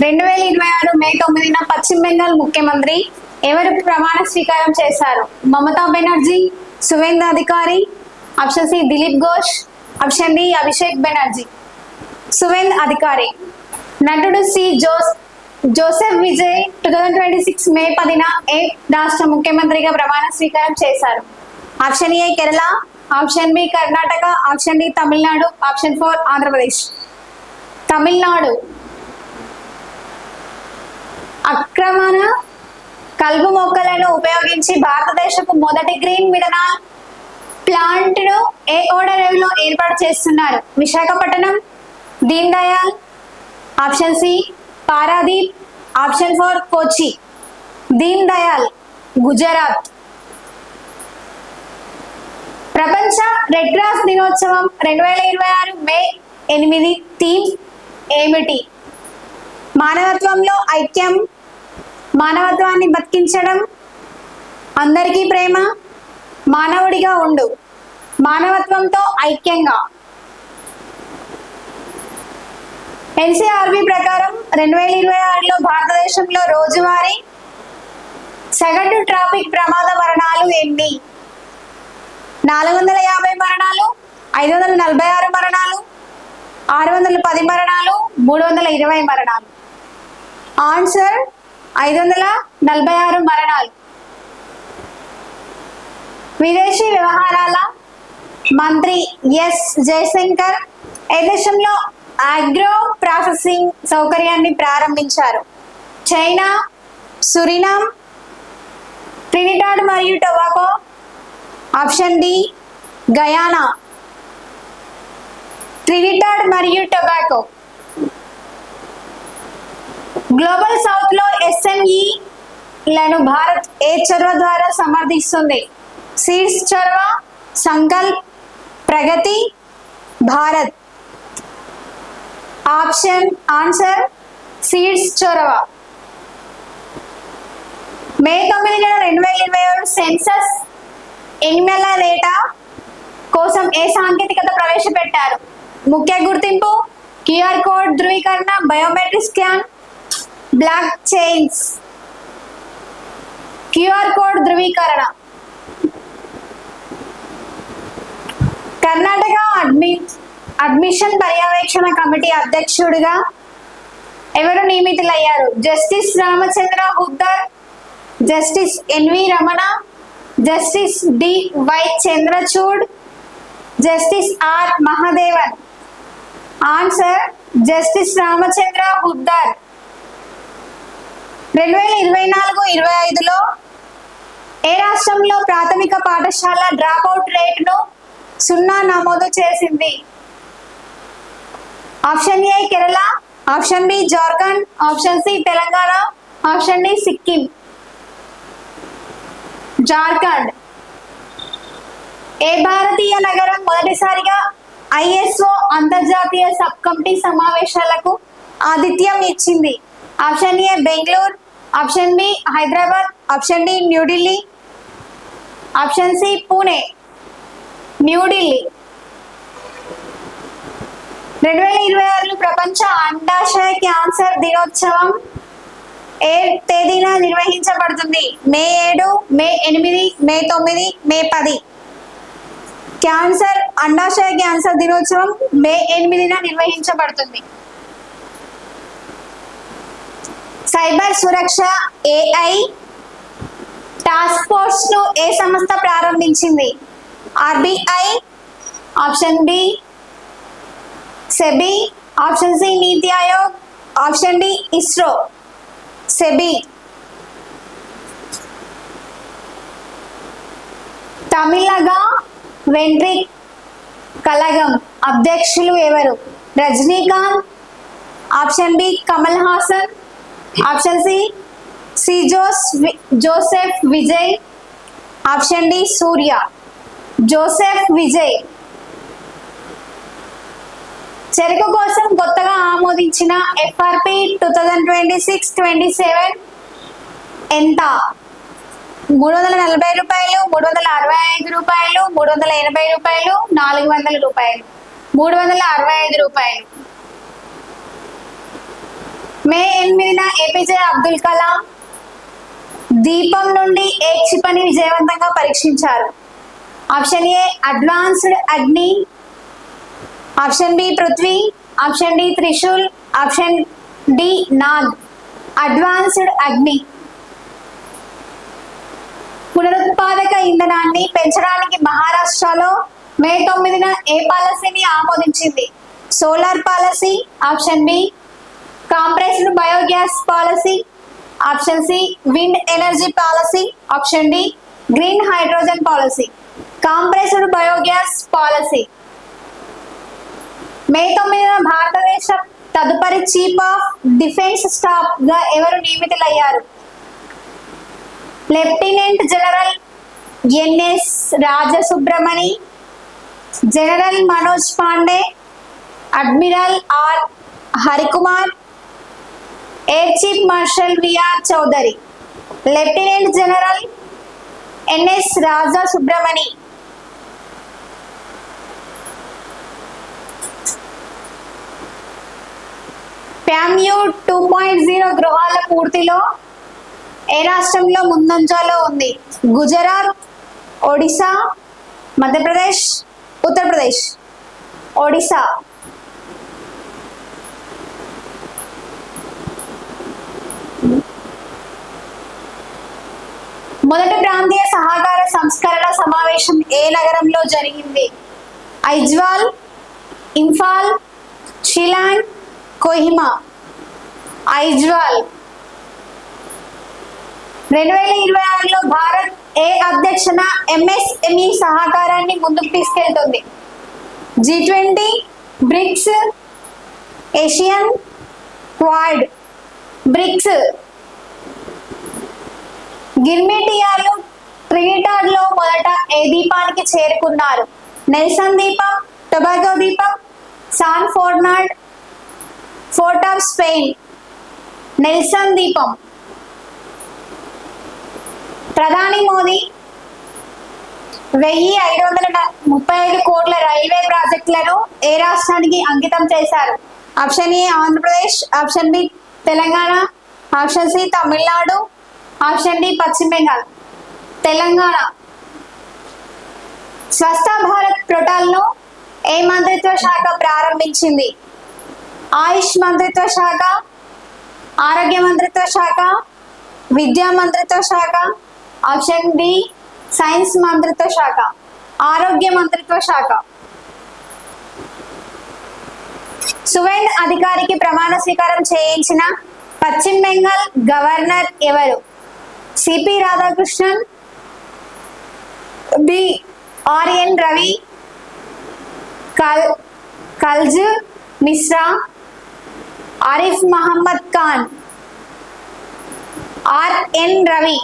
2026 మే 9న పశ్చిమ బెంగాల్ ముఖ్యమంత్రి ఎవరు ప్రమాణ స్వీకారం చేశారు? Mamata Banerjee, Suvendu Adhikari, option C Dilip Ghosh, option D Abhishek Banerjee. Suvendu Adhikari. నటుడు జోసెఫ్ విజయ్ 2026 మే 10న ఏ రాష్ట్ర ముఖ్యమంత్రిగా ప్రమాణ స్వీకారం చేశారు? Option A Kerala, option B Karnataka, option D Tamil Nadu, option 4 Andhra Pradesh. Tamil Nadu. అక్రమణ కలుపు మొక్కలను ఉపయోగించి భారతదేశపు మొదటి గ్రీన్ మిథనాల్ ప్లాంట్ ను ఏ ఓడరేవులో ఏర్పాటు చేస్తున్నారు? Visakhapatnam, Deen Dayal, option C Paradip, option 4 Kochi. Deen Dayal, Gujarat. ప్రపంచ రెడ్ క్రాస్ దినోత్సవం 2026 మే 8 థీమ్ ఏమిటి? మానవత్వంలో ఐక్యం, మానవత్వాన్ని బతికించడం, అందరికీ ప్రేమ, మానవుడిగా ఉండు, మానవత్వంతో ఐక్యంగా. ఎన్సీఆర్బీ ప్రకారం 2026లో భారతదేశంలో రోజువారీ సగటు ట్రాఫిక్ ప్రమాద మరణాలు ఎన్ని? 450 మరణాలు, 546 మరణాలు, 610 మరణాలు, 320 మరణాలు. ఆన్సర్ 546 మరణాలు. విదేశీ వ్యవహారాల మంత్రి ఎస్ జయశంకర్ ఏ దేశంలో ఆగ్రో ప్రాసెసింగ్ సౌకర్యాన్ని ప్రారంభించారు? చైనా, సురినామ్, ట్రినిడాడ్ మరియు Tobago, option D Guyana. Trinidad మరియు టొబాగో. గ్లోబల్ సౌత్ లో ఎస్ఎంఈ లను భారత్ ఏ చొరవ ద్వారా సమర్థిస్తుంది? సీడ్స్ చొరవ, సంకల్ప్, ప్రగతి, భారత్. ఆన్సర్ సీడ్స్ చొరవ. మే 9 2027 సెన్సస్ ఎనిమల డేటా కోసం ఏ సాంకేతికత ప్రవేశపెట్టారు? ముఖ్య గుర్తింపు, క్యూఆర్ కోడ్ ధృవీకరణ, biometric scan, block chains. QR code ధృవీకరణ. కర్ణాటక అడ్మిషన్ పర్యవేక్షణ కమిటీ అధ్యక్షుడిగా ఎవరు నియమితులయ్యారు? Justice Ramachandra Huddar, justice NV Ramana, justice DY Chandrachud, justice R Mahadevan. Answer justice Ramachandra Huddar. 2024-25లో ఏ రాష్ట్రంలో ప్రాథమిక పాఠశాల డ్రాప్అవుట్ రేటును 0 నమోదు చేసింది? Option A Kerala, option B Jharkhand, option C Telangana, option D Sikkim. Jharkhand. ఏ భారతీయ నగరం మొదటిసారిగా ఐఎస్ఓ అంతర్జాతీయ సబ్ కమిటీ సమావేశాలకు ఆతిథ్యం ఇచ్చింది? Option A Bengaluru, option B Hyderabad, option D New Delhi, option C Pune. New Delhi. 2026 ప్రపంచ అండాశయ క్యాన్సర్ దినోత్సవం ఏ తేదీన నిర్వహించబడుతుంది? మే 7, మే 8, మే 9, మే 10. అండాశయ క్యాన్సర్ దినోత్సవం మే 8న నిర్వహించబడుతుంది. Cyber Suraksha AI task force ను ఏ సంస్థ ప్రారంభించింది? RBI, option B SEBI, option C NITI Aayog, option D ISRO. SEBI. Tamilaga Vettri Kazhagam అధ్యక్షులు ఎవరు? Rajinikanth, option B Kamal Haasan, option C Joseph Vijay, option D Suriya. Joseph Vijay. చెరకు కోసం కొత్తగా ఆమోదించిన ఎఫ్ఆర్పి 2026-27 ఎంత? 340 రూపాయలు, 365 రూపాయలు, 380 రూపాయలు, 400 రూపాయలు. 365 రూపాయలు. మే 8న ఏపీజే అబ్దుల్ కలాం దీపం నుండి ఏ క్షిపణి విజయవంతంగా పరీక్షించారు? Option A advanced Agni, option B Prithvi, option D Trishul, option D Nag. Advanced Agni. పునరుత్పాదక ఇంధనాన్ని పెంచడానికి మహారాష్ట్రలో మే 9న ఏ పాలసీని ఆమోదించింది? Solar policy, option B compressed biogas policy, option C wind energy policy, option D green hydrogen policy. Compressed biogas policy. May 9న భారతదేశ తదుపరి చీఫ్ ఆఫ్ డిఫెన్స్ స్టాఫ్ గా ఎవరు నియమితులయ్యారు? Lieutenant general NS Rajasubramani, general Manoj Pande, admiral R Harikumar, air chief marshal VR Chaudhari. Lieutenant general NS Rajasubramani. ప్యామ్యూ 2.0 గృహాల పూర్తిలో ఏ రాష్ట్రంలో ముందంజలో ఉంది? గుజరాత్, ఒడిశా, మధ్యప్రదేశ్, ఉత్తరప్రదేశ్. ఒడిశా. మొదటి ప్రాంతీయ సహకార సంస్కరణ సమావేశం ఏ నగరంలో జరిగింది? ఐజ్వాల్, ఇంఫాల్, షిలాంగ్, కోహిమా. ఐజ్వాల్. 2026లో భారత్ ఏ అధ్యక్షన ఎంఎస్ఎంఈ సహకారాన్ని ముందుకు తీసుకెళ్తుంది? G20, BRICS, Asian, Quad. BRICS. గిర్మిటియాలు ట్రినిడాడ్ లో మొదట ఏ దీపానికి చేరుకున్నారు? నెల్సన్ దీపం, టొబాగో దీపం, San Fernando, Port of Spain. Nelson దీపం. ప్రధాని మోదీ 1535 కోట్ల రైల్వే ప్రాజెక్టులను ఏ రాష్ట్రానికి అంకితం చేశారు? Option A Andhra Pradesh, option B Telangana, option C Tamil Nadu, option D పశ్చిమ బెంగాల్. తెలంగాణ. స్వస్థ భారత్ పోర్టల్ను ఏ మంత్రిత్వ శాఖ ప్రారంభించింది? ఆయుష్ మంత్రిత్వ శాఖ, ఆరోగ్య మంత్రిత్వ శాఖ, విద్యా మంత్రిత్వ శాఖ, ఆప్షన్ డి సైన్స్ మంత్రిత్వ శాఖ. ఆరోగ్య మంత్రిత్వ శాఖ. సువేంద్ అధికారికి ప్రమాణ స్వీకారం చేయించిన పశ్చిమ బెంగాల్ గవర్నర్ ఎవరు? CP Radhakrishnan, B RN Ravi, Kalraj Mishra, Arif Mohammad Khan. RN Ravi.